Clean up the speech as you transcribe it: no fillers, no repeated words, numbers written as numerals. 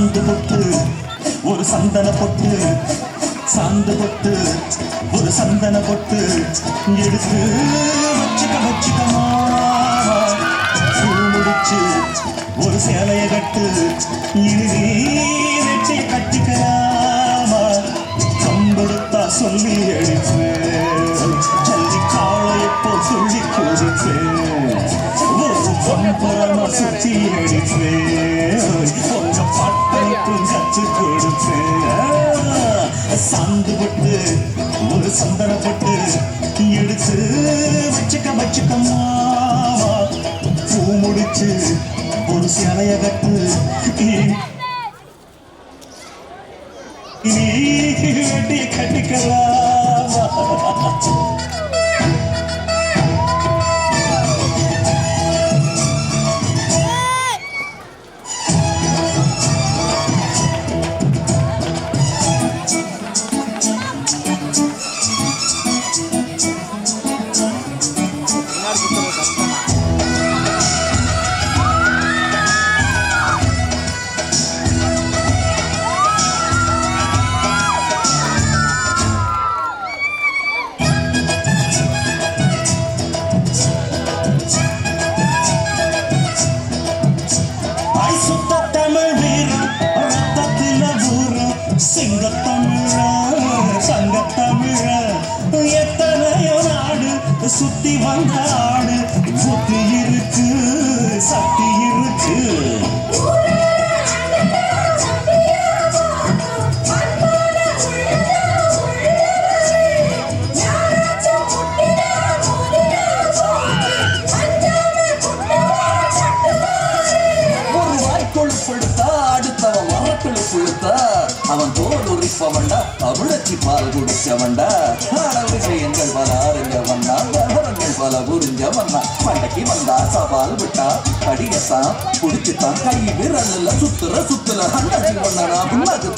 சாந்து பொட்டு ஒரு சந்தன பொட்டு சாந்து பொட்டு ஒரு சந்தன பொட்டு எடுத்து வச்சுக்கமா பூ முடிச்சு ஒரு சேலைய கட்டு இறுதி வெட்டி கட்டிக்கலாமா கம்பெடுத்தா சொல்லி அடிப்பேன் ஜல்லி காளை எப்போ சொல்லி குதிப்பேன் ஒரு பம்பரமா சுத்தி அடிப்பேன் உங்க பட்டனுக்கும் கற்று கொடுப்பேன் சாந்து பட்டு ஒரு சந்தன பட்டு எடுத்து வச்சுக்கமா பூ முடிச்சு ஒரு சேலைய கட்டு வெட்டி கட்டிக்கலாமா சங்கத்தமிழ எத்தனையோ நாடு சுத்தி வந்த ஆடு சுத்தி இருக்கு சக்தி இருக்கு ஒரு வாய்க்கொழு கொடுத்தா அடுத்தவன் வரக்கொழு கொடுத்தா அவன் தோல் உரிப்பவன்டா தமிழச்சி பால் குடிச்சவன்டா விஷயங்கள் பல அறிஞ்சவன்டா விவரங்கள் பல புரிஞ்சவன்டா பண்டைக்கு வந்தா சவால் விட்டா கடியத்தான் குடிச்சுத்தான் கை விரல்ல சுத்துற அண்ணாச்சி பண்ணா புண்ணாக்கு